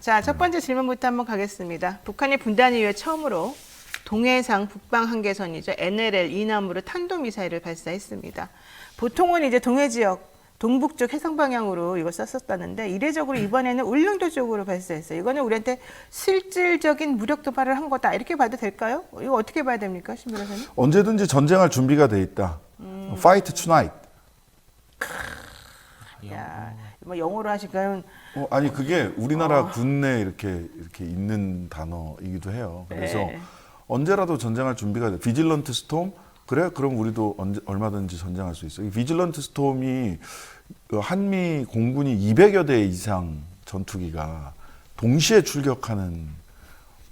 자, 첫 번째 질문부터 한번 가겠습니다. 북한이 분단 이후에 처음으로 동해상 북방 한계선이죠. NLL 이남으로 탄도미사일을 발사했습니다. 보통은 이제 동해 지역 동북쪽 해상 방향으로 이걸 쐈었다는데 이례적으로 이번에는 울릉도 쪽으로 발사했어요. 이거는 우리한테 실질적인 무력 도발을 한 거다 이렇게 봐도 될까요? 이거 어떻게 봐야 됩니까, 신 변호사님? 언제든지 전쟁할 준비가 돼 있다. Fight tonight. 야, 뭐 영어로 하시면 아니 그게 우리나라 군 내 이렇게 있는 단어이기도 해요. 그래서 네. 언제라도 전쟁할 준비가 돼. 비질런트 스톰 그래? 그럼 우리도 얼마든지 전쟁할 수 있어. 이 비질런트 스톰이 한미 공군이 200여 대 이상 전투기가 동시에 출격하는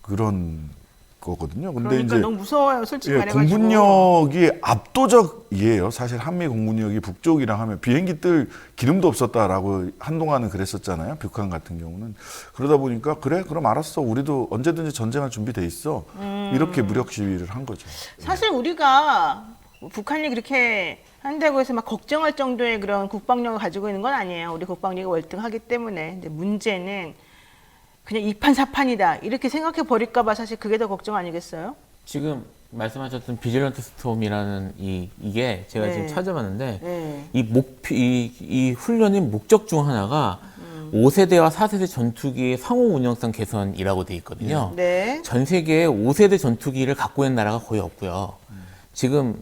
그런 거거든요. 근데 그러니까 이제 너무 무서워요, 솔직히 예, 말해가지고. 공군력이 압도적이에요. 사실 한미 공군력이 북쪽이랑 하면 비행기 뜰 기름도 없었다라고 한동안은 그랬었잖아요. 북한 같은 경우는. 그러다 보니까 그래? 그럼 알았어. 우리도 언제든지 전쟁할 준비돼 있어. 이렇게 무력 시위를 한 거죠. 사실 우리가 북한이 그렇게 한다고 해서 막 걱정할 정도의 그런 국방력을 가지고 있는 건 아니에요. 우리 국방력이 월등하기 때문에. 근데 문제는 그냥 이판사판이다 이렇게 생각해 버릴까 봐 사실 그게 더 걱정 아니겠어요? 지금 말씀하셨던 비질런트 스톰이라는 이게 제가 네. 지금 찾아봤는데 네. 이 훈련의 목적 중 하나가 5세대와 4세대 전투기의 상호 운영성 개선이라고 돼 있거든요. 네. 전 세계에 5세대 전투기를 갖고 있는 나라가 거의 없고요. 지금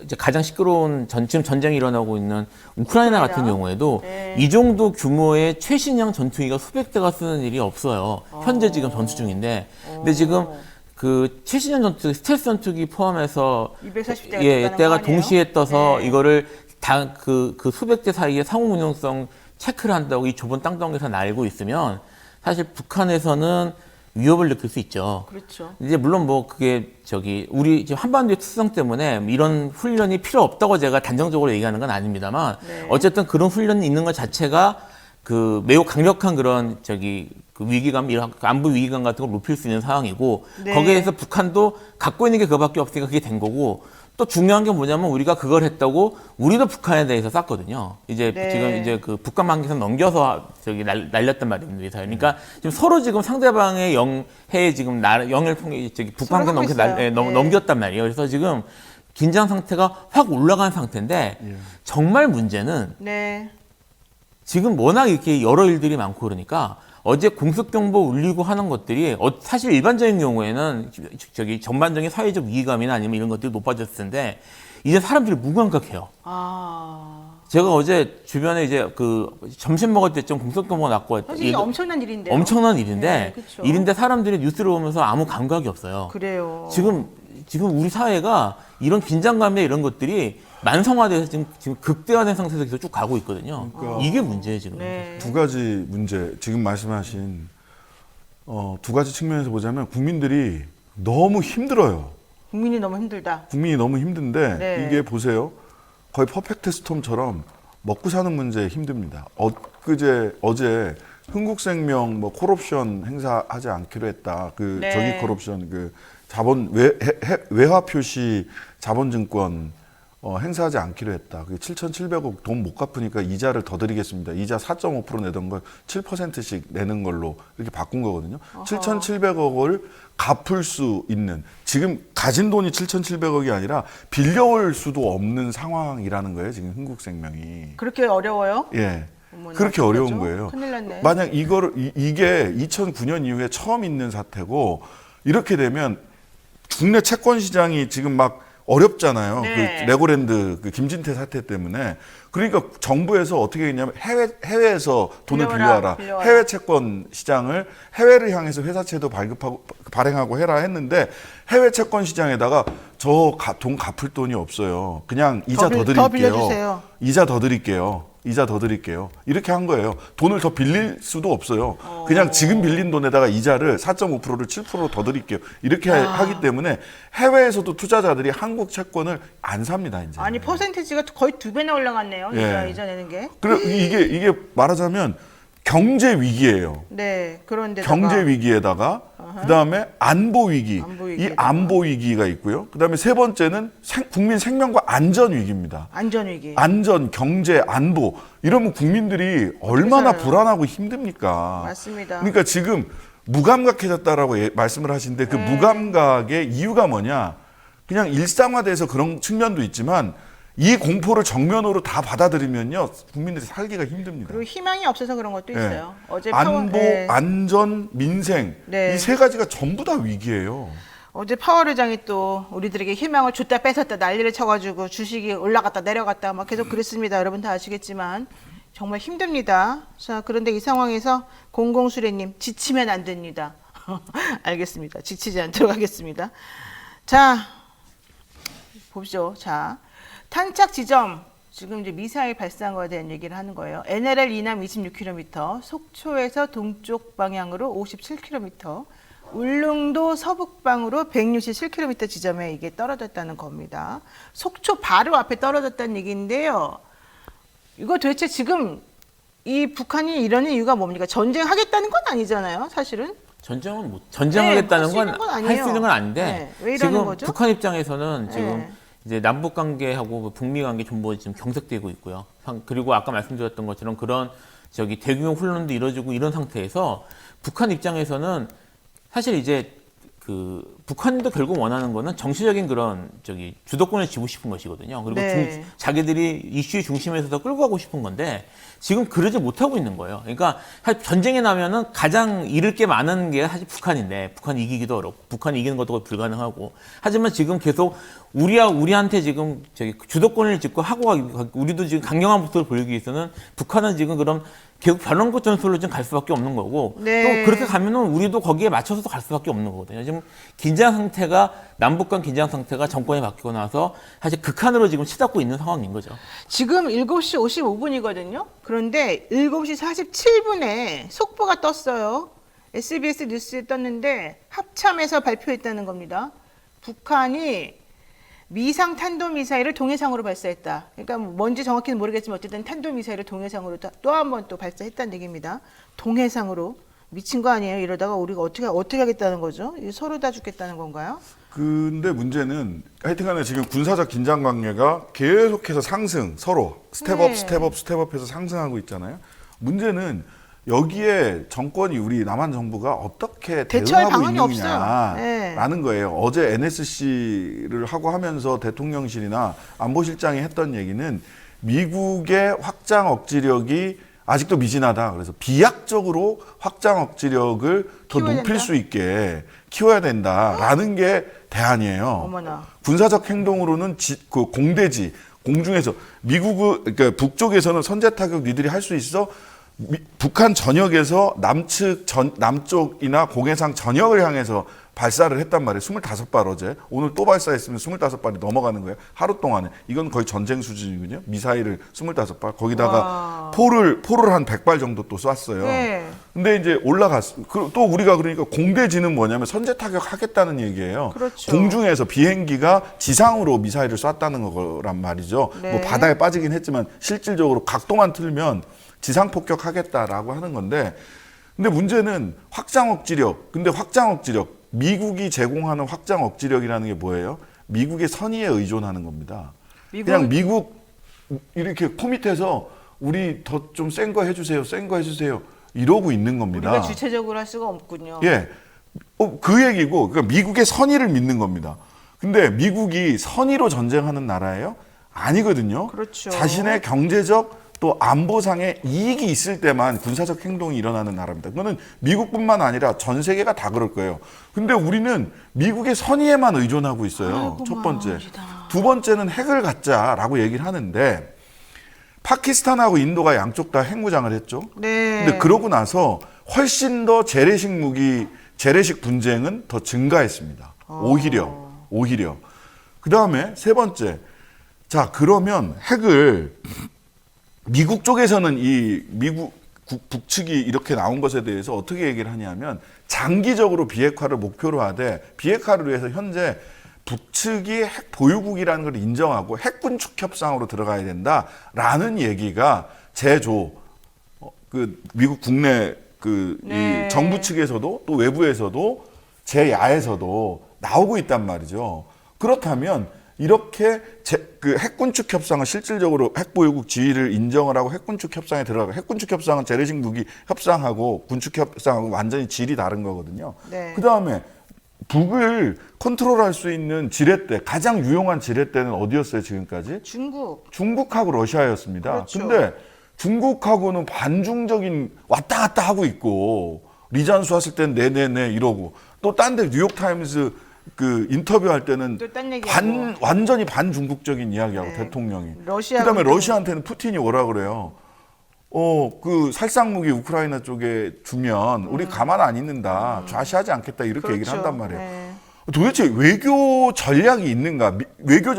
이제 가장 시끄러운 지금 전쟁이 일어나고 있는 우크라이나 같은 경우에도 네. 이 정도 규모의 최신형 전투기가 수백 대가 쓰는 일이 없어요. 현재 지금 전투 중인데. 근데 지금 그 최신형 전투기, 스텔스 전투기 포함해서 240대가 예, 때가 동시에 떠서 네. 이거를 그 수백 대 사이에 상호 운용성 체크를 한다고 이 좁은 땅덩이에서 날고 있으면 사실 북한에서는 위협을 느낄 수 있죠. 그렇죠. 이제 물론 뭐 그게 우리 지금 한반도의 특성 때문에 이런 훈련이 필요 없다고 제가 단정적으로 얘기하는 건 아닙니다만 네. 어쨌든 그런 훈련이 있는 것 자체가 그 매우 강력한 그런 그 위기감, 이런 안보 위기감 같은 걸 높일 수 있는 상황이고 네. 거기에서 북한도 갖고 있는 게 그거밖에 없으니까 그게 된 거고 또 중요한 게 뭐냐면 우리가 그걸 했다고 우리도 북한에 대해서 쐈거든요. 이제 네. 지금 이제 그 북한 한계선 넘겨서 날렸단 말입니다. 그러니까 지금 서로 지금 상대방의 해에 지금 영을 통해 북한 서로 한계선 하고 있어요. 네. 넘겼단 말이에요. 그래서 지금 긴장 상태가 확 올라간 상태인데 정말 문제는 네. 지금 워낙 이렇게 여러 일들이 많고 그러니까 어제 공습경보 울리고 하는 것들이 사실 일반적인 경우에는 전반적인 사회적 위기감이나 아니면 이런 것들이 높아졌을 텐데 이제 사람들이 무감각해요. 제가 어제 주변에 이제 그 점심 먹을 때쯤 공습경보가 났고 사실 이게 엄청난 일인데요. 엄청난 일인데 네, 그쵸. 일인데 사람들이 뉴스를 보면서 아무 감각이 없어요. 그래요. 지금 우리 사회가 이런 긴장감이나 이런 것들이 만성화돼서 지금 극대화된 상태에서 계속 쭉 가고 있거든요. 그러니까 이게 문제예요, 지금. 네. 두 가지 문제, 지금 말씀하신 두 가지 측면에서 보자면 국민들이 너무 힘들어요. 국민이 너무 힘들다. 국민이 너무 힘든데 네. 이게 보세요. 거의 퍼펙트 스톰처럼 먹고 사는 문제 힘듭니다. 어제 흥국생명 뭐 콜옵션 행사하지 않기로 했다. 네. 저기 콜옵션 외화 표시 자본증권 행사하지 않기로 했다. 그게 7,700억 돈 못 갚으니까 이자를 더 드리겠습니다. 이자 4.5% 내던 걸 7%씩 내는 걸로 이렇게 바꾼 거거든요. 7,700억을 갚을 수 있는, 지금 가진 돈이 7,700억이 아니라 빌려올 수도 없는 상황이라는 거예요. 지금 흥국생명이. 그렇게 어려워요? 예. 어머나, 그렇게 어떡하죠? 어려운 거예요. 큰일 났네. 만약 이게 2009년 이후에 처음 있는 사태고 이렇게 되면 국내 채권 시장이 지금 막 어렵잖아요. 네. 그 레고랜드 그 김진태 사태 때문에. 그러니까 정부에서 어떻게 했냐면 해외에서 돈을 빌려와라. 해외 채권 시장을 해외를 향해서 회사채도 발행하고 해라 했는데 해외 채권 시장에다가 돈 갚을 돈이 없어요. 그냥 이자 더 드릴게요. 빌려주세요. 이자 더 드릴게요. 이렇게 한 거예요. 돈을 더 빌릴 수도 없어요. 그냥 지금 빌린 돈에다가 이자를 4.5%를 7% 더 드릴게요. 이렇게 하기 때문에 해외에서도 투자자들이 한국 채권을 안 삽니다, 이제. 아니 퍼센티지가 거의 2배나 올라갔네요. 예. 이자 내는 게. 그래 이게 말하자면 경제 위기예요. 네. 그런데 경제 위기에다가 그다음에 안보 위기. 안보 이 위기에다가. 안보 위기가 있고요. 그다음에 세 번째는 국민 생명과 안전 위기입니다. 안전 위기. 안전, 경제, 안보 이러면 국민들이 얼마나 살아요? 불안하고 힘듭니까? 맞습니다. 그러니까 지금 무감각해졌다라고 말씀을 하시는데 그 네. 무감각의 이유가 뭐냐? 그냥 일상화돼서 그런 측면도 있지만 이 공포를 정면으로 다 받아들이면요 국민들이 살기가 힘듭니다. 그리고 희망이 없어서 그런 것도 예. 있어요. 어제 안보, 네. 안전, 민생 네. 이 세 가지가 전부 다 위기예요. 어제 파월 의장이 또 우리들에게 희망을 줬다 뺏었다 난리를 쳐가지고 주식이 올라갔다 내려갔다 막 계속 그랬습니다. 여러분 다 아시겠지만 정말 힘듭니다. 자, 그런데 이 상황에서 공공수레님 지치면 안 됩니다. 알겠습니다. 지치지 않도록 하겠습니다. 자, 보시죠. 자, 탄착 지점 지금 이제 미사일 발사한 거에 대한 얘기를 하는 거예요. NLL 이남 26km, 속초에서 동쪽 방향으로 57km, 울릉도 서북방으로 167km 지점에 이게 떨어졌다는 겁니다. 속초 바로 앞에 떨어졌다는 얘기인데요. 이거 도대체 지금 이 북한이 이러는 이유가 뭡니까? 전쟁하겠다는 건 아니잖아요, 사실은. 전쟁하겠다는 네, 건 할수 있는 건 할 수 아니에요. 있는 건 아닌데 네, 왜 이러는 지금 거죠? 북한 입장에서는 지금 네. 이제 남북 관계하고 북미 관계 전부 지금 경색되고 있고요. 그리고 아까 말씀드렸던 것처럼 그런 대규모 훈련도 이루어지고 이런 상태에서 북한 입장에서는 사실 이제 북한도 결국 원하는 거는 정치적인 그런 주도권을 쥐고 싶은 것이거든요. 그리고 네. 자기들이 이슈의 중심에서 더 끌고 가고 싶은 건데 지금 그러지 못하고 있는 거예요. 그러니까 사실 전쟁에 나면은 가장 잃을 게 많은 게 사실 북한인데 북한이 이기기도 어렵고 북한이 이기는 것도 불가능하고 하지만 지금 계속 우리한테 지금 주도권을 짚고 하고 우리도 지금 강경한 모습을 보이기 위해서는 북한은 지금 그럼 결국 변환구 전술로 좀 갈 수밖에 없는 거고 네. 또 그렇게 가면은 우리도 거기에 맞춰서 갈 수밖에 없는 거거든요. 지금 긴장 상태가 남북 간 긴장 상태가 정권이 바뀌고 나서 사실 극한으로 지금 치닫고 있는 상황인 거죠. 지금 7시 55분이거든요. 그런데 7시 47분에 속보가 떴어요. SBS 뉴스에 떴는데 합참에서 발표했다는 겁니다. 북한이 미상 탄도미사일을 동해상으로 발사했다. 그러니까 뭔지 정확히는 모르겠지만 어쨌든 탄도미사일을 동해상으로 또 한 번 또 발사했다는 얘기입니다. 동해상으로. 미친 거 아니에요? 이러다가 우리가 어떻게 하겠다는 거죠? 서로 다 죽겠다는 건가요? 근데 문제는 하여튼간에 지금 군사적 긴장 관계가 계속해서 상승, 서로 스텝업, 네. 스텝업해서 상승하고 있잖아요. 문제는 여기에 정권이 우리 남한 정부가 어떻게 대처할 대응하고 방안이 있느냐라는 거예요. 어제 NSC를 하고 하면서 대통령실이나 안보실장이 했던 얘기는 미국의 확장 억지력이 아직도 미진하다. 그래서 비약적으로 확장 억지력을 더 키워야 높일 된다? 수 있게 키워야 된다라는 게 대안이에요. 어머나. 군사적 행동으로는 그 공대지, 공중에서 그러니까 북쪽에서는 선제 타격 니들이 할 수 있어. 북한 전역에서 남쪽이나 공해상 전역을 향해서 발사를 했단 말이에요. 25발 어제. 오늘 또 발사했으면 25발이 넘어가는 거예요. 하루 동안에. 이건 거의 전쟁 수준이거든요. 미사일을 25발. 거기다가 와. 포를 한 100발 정도 또 쐈어요. 네. 근데 이제 올라갔어. 또 우리가 그러니까 공대지는 뭐냐면 선제 타격 하겠다는 얘기예요. 그렇죠. 공중에서 비행기가 지상으로 미사일을 쐈다는 거란 말이죠. 네. 뭐 바다에 빠지긴 했지만 실질적으로 각도만 틀면 지상 폭격하겠다라고 하는 건데, 근데 문제는 확장 억지력. 근데 확장 억지력, 미국이 제공하는 확장 억지력이라는 게 뭐예요? 미국의 선의에 의존하는 겁니다. 그냥 미국 이렇게 코밑에서 우리 더 좀 센 거 해주세요, 센 거 해주세요 이러고 있는 겁니다. 우리가 주체적으로 할 수가 없군요. 예, 그 얘기고, 그러니까 미국의 선의를 믿는 겁니다. 근데 미국이 선의로 전쟁하는 나라예요? 아니거든요. 그렇죠. 자신의 경제적 또 안보상의 이익이 있을 때만 군사적 행동이 일어나는 나라입니다. 그거는 미국뿐만 아니라 전 세계가 다 그럴 거예요. 근데 우리는 미국의 선의에만 의존하고 있어요. 아이고, 첫 번째. 마음이다. 두 번째는 핵을 갖자라고 얘기를 하는데 파키스탄하고 인도가 양쪽 다 핵무장을 했죠. 네. 근데 그러고 나서 훨씬 더 재래식 분쟁은 더 증가했습니다. 오히려. 그 다음에 세 번째. 자, 그러면 핵을 미국 쪽에서는 미국 북측이 이렇게 나온 것에 대해서 어떻게 얘기를 하냐면 장기적으로 비핵화를 목표로 하되 비핵화를 위해서 현재 북측이 핵 보유국이라는 걸 인정하고 핵군축 협상으로 들어가야 된다라는 얘기가 미국 국내 네. 이 정부 측에서도 또 외부에서도 제 야에서도 나오고 있단 말이죠. 그렇다면 이렇게 그 핵군축 협상을 실질적으로 핵보유국 지위를 인정을 하고 핵군축 협상에 들어가고 핵군축 협상은 재래식 무기 협상하고 군축 협상하고 완전히 질이 다른 거거든요. 네. 그다음에 북을 컨트롤할 수 있는 지렛대, 가장 유용한 지렛대는 어디였어요, 지금까지? 중국하고 러시아였습니다. 그렇죠. 근데 중국하고는 반중적인 왔다 갔다 하고 있고, 리잔수 왔을 땐 네네네 이러고, 또 딴 데 뉴욕타임스 그 인터뷰할 때는 또 딴 얘기하고. 완전히 반중국적인 이야기하고, 네. 대통령이. 러시아가 그다음에 또- 러시아한테는 푸틴이 오라 그래요. 그 살상무기 우크라이나 쪽에 주면 우리 가만 안 있는다, 좌시하지 않겠다 이렇게 얘기를 그렇죠. 한단 말이에요. 네. 도대체 외교 전략이 있는가?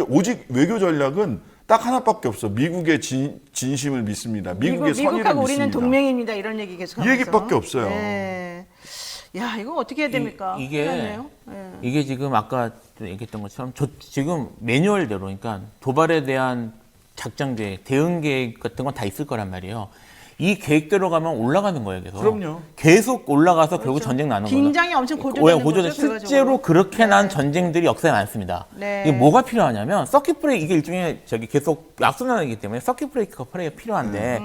오직 외교 전략은 딱 하나밖에 없어. 미국의 진심을 믿습니다. 미국의 선의를 미국하고 우리는 믿습니다. 동맹입니다. 이런 얘기 계속 이 하면서. 얘기밖에 없어요. 네. 야, 이거 어떻게 해야 됩니까? 이게 큰일났네요. 네. 이게 지금 아까 얘기했던 것처럼 지금 매뉴얼대로 그러니까 도발에 대한 작전 계획, 대응 계획 같은 건 다 있을 거란 말이에요. 이 계획대로 가면 올라가는 거예요, 계속. 그럼요. 계속 올라가서 결국 전쟁 나는 거죠. 긴장이 엄청 고조되는 거죠. 실제로 결과적으로. 그렇게 난 네. 전쟁들이 역사에 많습니다. 네. 이게 뭐가 필요하냐면 서킷 브레이크, 이게 일종의 계속 악순환이기 때문에 서킷 브레이크가 필요한데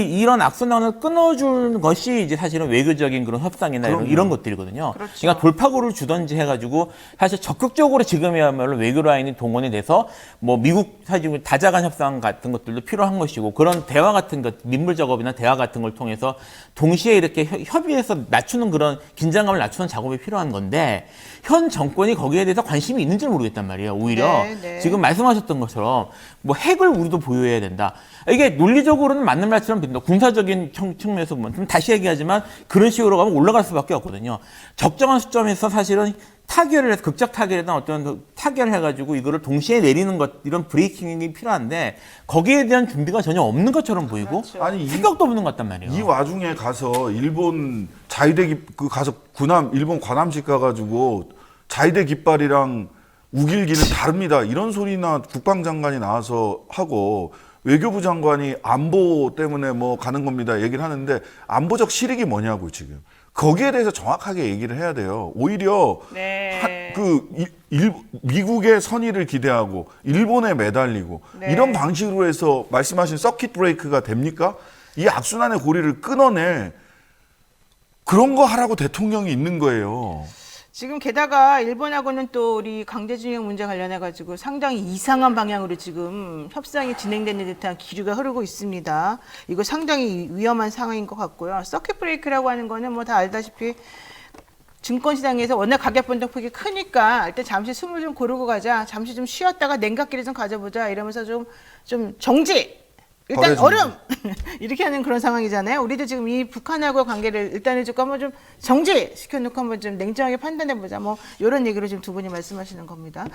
이런 악순환을 끊어주는 것이 이제 사실은 외교적인 그런 협상이나 이런 것들이거든요. 그렇죠. 그러니까 돌파구를 주던지 해가지고 사실 적극적으로 지금이야말로 외교 라인이 동원이 돼서 뭐 미국 사실 다자간 협상 같은 것들도 필요한 것이고 그런 대화 같은 것, 민물 작업이나 대화 같은 걸 통해서 동시에 이렇게 협의해서 낮추는 그런 긴장감을 낮추는 작업이 필요한 건데 현 정권이 거기에 대해서 관심이 있는지 모르겠단 말이에요. 오히려 네, 네. 지금 말씀하셨던 것처럼 뭐 핵을 우리도 보유해야 된다. 이게 논리적으로는 맞는 말처럼 된다. 군사적인 측면에서 보면 좀 다시 얘기하지만 그런 식으로 가면 올라갈 수밖에 없거든요. 적정한 시점에서 사실은 타결을 해서 극적 타결이나 어떤 타결을 해가지고 이거를 동시에 내리는 것 이런 브레이킹이 필요한데 거기에 대한 준비가 전혀 없는 것처럼 보이고 그렇죠. 아니, 생각도 없는 것 같단 말이에요. 이 와중에 가서 일본 가서 일본 관함식 가가지고 자위대 깃발이랑 우길기는 다릅니다. 이런 소리나 국방장관이 나와서 하고 외교부 장관이 안보 때문에 뭐 가는 겁니다. 얘기를 하는데 안보적 실익이 뭐냐고 지금. 거기에 대해서 정확하게 얘기를 해야 돼요. 오히려 네. 미국의 선의를 기대하고 일본에 매달리고 네. 이런 방식으로 해서 말씀하신 서킷 브레이크가 됩니까? 이 악순환의 고리를 끊어내 그런 거 하라고 대통령이 있는 거예요. 지금 게다가 일본하고는 또 우리 강제징용 문제 관련해 가지고 상당히 이상한 방향으로 지금 협상이 진행되는 듯한 기류가 흐르고 있습니다. 이거 상당히 위험한 상황인 것 같고요. 서킷 브레이크라고 하는 거는 뭐 다 알다시피 증권시장에서 워낙 가격 변동폭이 크니까 일단 잠시 숨을 좀 고르고 가자. 잠시 좀 쉬었다가 냉각기를 좀 가져보자. 이러면서 좀 정지. 일단 버려진다. 얼음 이렇게 하는 그런 상황이잖아요. 우리도 지금 이 북한하고 관계를 일단은 조금 한번 좀 정지 시켜놓고 한번 좀 냉정하게 판단해보자. 뭐 이런 얘기로 지금 두 분이 말씀하시는 겁니다.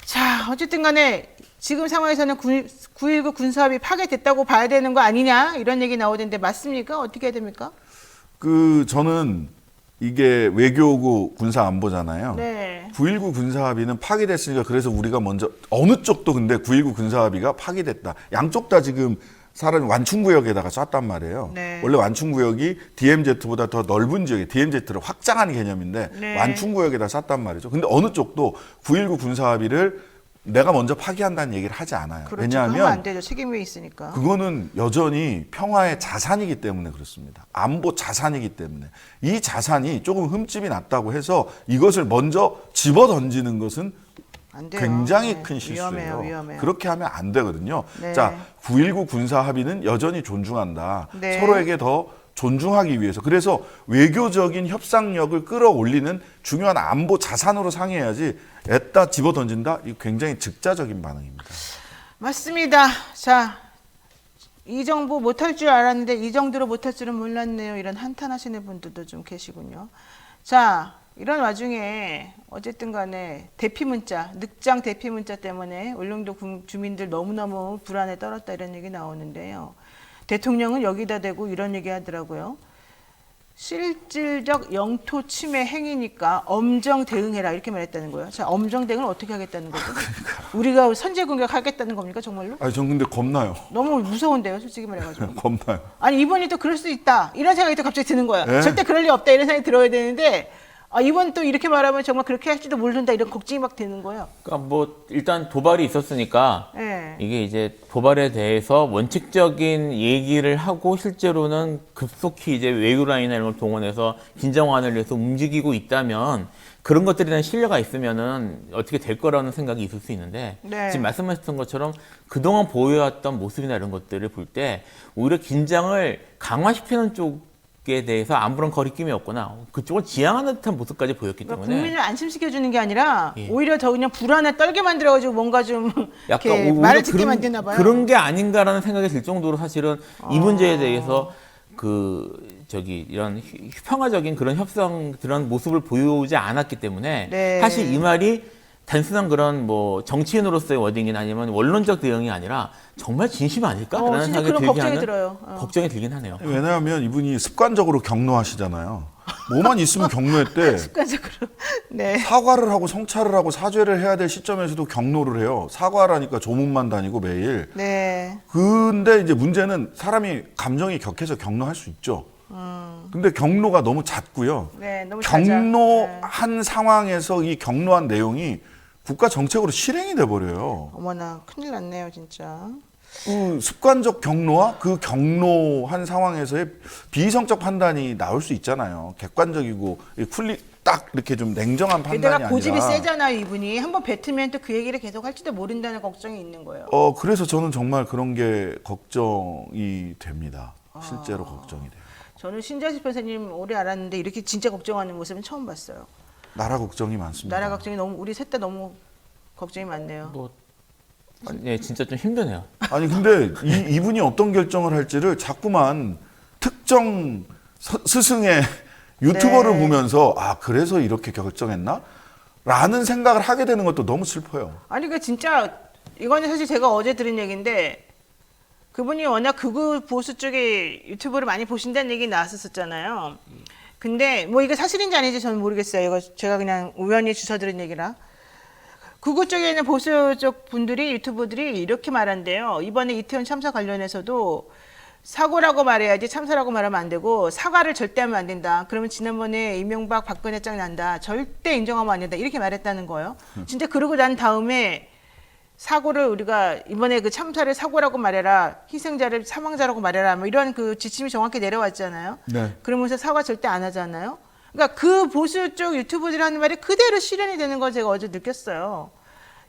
자, 어쨌든 간에 지금 상황에서는 9.19 군사합의 파괴됐다고 봐야 되는 거 아니냐 이런 얘기 나오던데 맞습니까? 어떻게 해야 됩니까? 저는 이게 외교고 군사 안보잖아요. 네. 9.19 군사합의는 파기됐으니까 그래서 우리가 먼저 어느 쪽도 근데 9.19 군사합의가 파기됐다. 양쪽 다 지금 사람이 완충구역에다가 쐈단 말이에요. 네. 원래 완충구역이 DMZ보다 더 넓은 지역에 DMZ를 확장한 개념인데 네. 완충구역에다 쐈단 말이죠. 근데 어느 쪽도 9.19 군사합의를 내가 먼저 파기한다는 얘기를 하지 않아요. 그렇죠. 하면 왜냐하면 안 되죠. 책임이 있으니까. 그거는 여전히 평화의 자산이기 때문에 그렇습니다. 안보 자산이기 때문에. 이 자산이 조금 흠집이 났다고 해서 이것을 먼저 집어 던지는 것은 안 돼요. 굉장히 네. 큰 실수예요. 위험해요. 그렇게 하면 안 되거든요. 네. 자, 9.19 군사 합의는 여전히 존중한다. 네. 서로에게 더 존중하기 위해서. 그래서 외교적인 협상력을 끌어올리는 중요한 안보 자산으로 상해야지 애따 집어 던진다? 이거 굉장히 즉자적인 반응입니다. 맞습니다. 자, 이 정도 못할 줄 알았는데 이 정도로 못할 줄은 몰랐네요. 이런 한탄하시는 분들도 좀 계시군요. 자, 이런 와중에 어쨌든 간에 대피 문자, 늑장 대피 문자 때문에 울릉도 주민들 너무너무 불안에 떨었다 이런 얘기 나오는데요. 대통령은 여기다 대고 이런 얘기 하더라고요. 실질적 영토 침해 행위니까 엄정 대응해라 이렇게 말했다는 거예요. 자, 엄정 대응을 어떻게 하겠다는 거죠? 우리가 선제 공격하겠다는 겁니까 정말로? 아니, 전 근데 겁나요. 너무 무서운데요, 솔직히 말해가지고. 겁나요. 아니 이번이 또 그럴 수 있다 이런 생각이 또 갑자기 드는 거예요. 네. 절대 그럴 리 없다 이런 생각이 들어야 되는데 아, 이번 또 이렇게 말하면 정말 그렇게 할지도 모른다 이런 걱정이 막 되는 거예요. 그러니까 뭐 일단 도발이 있었으니까 네. 이게 이제 도발에 대해서 원칙적인 얘기를 하고 실제로는 급속히 이제 외교라인이나 이런 걸 동원해서 긴장 완화를 위해서 움직이고 있다면 그런 것들에 대한 신뢰가 있으면은 어떻게 될 거라는 생각이 있을 수 있는데 네. 지금 말씀하셨던 것처럼 그동안 보여왔던 모습이나 이런 것들을 볼 때 오히려 긴장을 강화시키는 쪽에 대해서 아무런 거리낌이 없거나 그쪽을 지향하는 듯한 모습까지 보였기 그러니까 때문에 국민을 안심시켜주는 게 아니라 예. 오히려 더 그냥 불안에 떨게 만들어가지고 뭔가 좀 약간 이렇게 오히려 말을 듣게 만드나 봐요. 그런 게 아닌가라는 생각이 들 정도로 사실은 이 문제에 대해서 이런 평화적인 그런 협상 그런 모습을 보여오지 않았기 때문에 네. 사실 이 말이 단순한 그런 뭐 정치인으로서의 워딩이나 아니면 원론적 대응이 아니라 정말 진심 아닐까라는 진짜 생각이 그런 들게 걱정이 하는 들어요. 걱정이 들긴 하네요. 왜냐하면 이분이 습관적으로 경로하시잖아요. 뭐만 있으면 경로했대. 습관적으로. 네. 사과를 하고 성찰을 하고 사죄를 해야 될 시점에서도 경로를 해요. 사과라니까 조문만 다니고 매일. 네. 근데 이제 문제는 사람이 감정이 격해서 경로할 수 있죠. 근데 경로가 너무 잦고요. 네, 너무 잦아. 경로한 상황에서 이 경로한 내용이 국가 정책으로 실행이 돼 버려요. 어머나 큰일 났네요 진짜. 그 습관적 경로와 그 경로한 상황에서의 비이성적 판단이 나올 수 있잖아요. 객관적이고 딱 이렇게 좀 냉정한 판단이 게다가 고집이 아니라. 세잖아요 이분이. 한번 뱉으면 또 그 얘기를 계속 할지도 모른다는 걱정이 있는 거예요. 그래서 저는 정말 그런 게 걱정이 됩니다. 실제로 걱정이 돼요. 저는 신자식 변호사님 오래 알았는데 이렇게 진짜 걱정하는 모습은 처음 봤어요. 나라 걱정이 많습니다. 나라 걱정이 너무 우리 셋 다 너무 걱정이 많네요. 뭐 예, 진짜 좀 힘드네요. 아니 근데 이분이 어떤 결정을 할지를 자꾸만 특정 스승의 유튜버를 네. 보면서 그래서 이렇게 결정했나? 라는 생각을 하게 되는 것도 너무 슬퍼요. 아니 그 진짜 이거는 사실 제가 어제 들은 얘기인데 그분이 워낙 극우 보수 쪽에 유튜브를 많이 보신다는 얘기 나왔었잖아요. 근데 뭐 이게 사실인지 아닌지 저는 모르겠어요. 이거 제가 그냥 우연히 주워 들은 얘기라. 극우 쪽에 있는 보수 쪽 분들이 유튜버들이 이렇게 말한대요. 이번에 이태원 참사 관련해서도 사고라고 말해야지 참사라고 말하면 안 되고 사과를 절대 하면 안 된다. 그러면 지난번에 이명박 박근혜 짱 난다. 절대 인정하면 안 된다. 이렇게 말했다는 거예요. 진짜 그러고 난 다음에 사고를 우리가 이번에 그 참사를 사고라고 말해라. 희생자를 사망자라고 말해라. 뭐 이런 그 지침이 정확히 내려왔잖아요. 네. 그러면서 사과 절대 안 하잖아요. 그러니까 그 보수 쪽 유튜버들이 하는 말이 그대로 실현이 되는 걸 제가 어제 느꼈어요.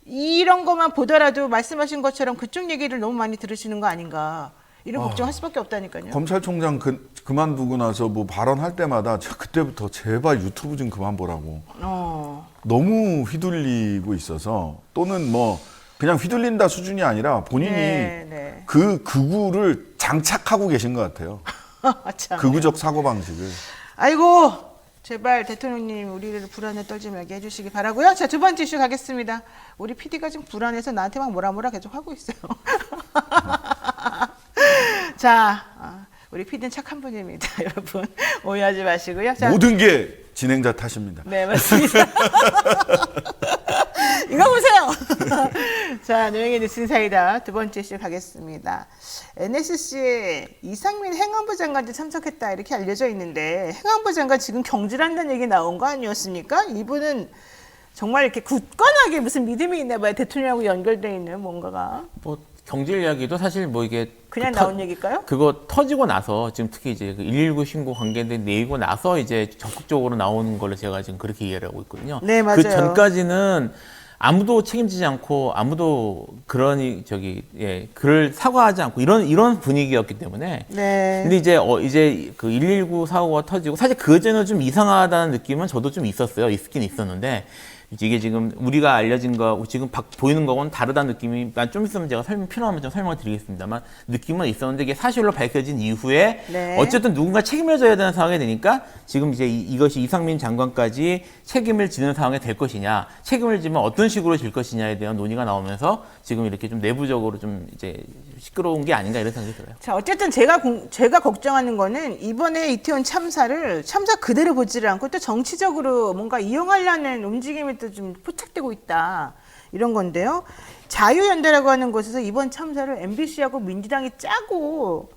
이런 것만 보더라도 말씀하신 것처럼 그쪽 얘기를 너무 많이 들으시는 거 아닌가. 이런 걱정할 수밖에 없다니까요. 검찰총장 그만두고 나서 뭐 발언할 때마다 제가 그때부터 제발 유튜브 좀 그만 보라고. 너무 휘둘리고 있어서 또는 뭐 그냥 휘둘린다 수준이 아니라 본인이 네. 그 극우를 장착하고 계신 것 같아요. 참. 극우적 사고방식을. 아이고 제발 대통령님 우리를 불안에 떨지 말게 해주시기 바라고요. 자, 두 번째 이슈 가겠습니다. 우리 PD가 지금 불안해서 나한테 막 뭐라 계속 하고 있어요. 자, 우리 PD는 착한 분입니다. 여러분 오해하지 마시고요. 자, 모든 게 진행자 탓입니다. 네, 맞습니다. 이거 보세요. 자, 노영의 뉴스 인사이다. 두 번째 이슈 가겠습니다. NSC에 이상민 행안부 장관도 참석했다 이렇게 알려져 있는데 행안부 장관 지금 경질한다는 얘기 나온 거 아니었습니까? 이분은 정말 이렇게 굳건하게 무슨 믿음이 있나 봐요. 대통령하고 연결돼 있는 뭔가가. 뭐 경질 이야기도 사실 뭐 이게 그냥 나온 얘기일까요? 그거 터지고 나서 지금 특히 이제 그 119 신고 관계된 내고 나서 이제 적극적으로 나오는 걸로 제가 지금 그렇게 이해를 하고 있거든요. 네, 맞아요. 그 전까지는 아무도 책임지지 않고 아무도 그를 사과하지 않고 이런 분위기였기 때문에. 네. 근데 이제 그 119 사고가 터지고 사실 그전에는 좀 이상하다는 느낌은 저도 좀 있긴 있었는데 이게 지금 우리가 알려진 거 지금 보이는 거하고는 다르다는 느낌이 좀 있으면 제가 필요하면 좀 설명을 드리겠습니다만 느낌은 있었는데 이게 사실로 밝혀진 이후에 네. 어쨌든 누군가 책임을 져야 되는 상황이 되니까 지금 이제 이것이 이상민 장관까지 책임을 지는 상황이 될 것이냐 책임을 지면 어떤 식으로 질 것이냐에 대한 논의가 나오면서 지금 이렇게 좀 내부적으로 좀 이제 시끄러운 게 아닌가 이런 생각이 들어요. 자, 어쨌든 제가 걱정하는 거는 이번에 이태원 참사 그대로 보지를 않고 또 정치적으로 뭔가 이용하려는 움직임이 또 좀 포착되고 있다. 이런 건데요. 자유연대라고 하는 곳에서 이번 참사를 MBC하고 민주당이 짜고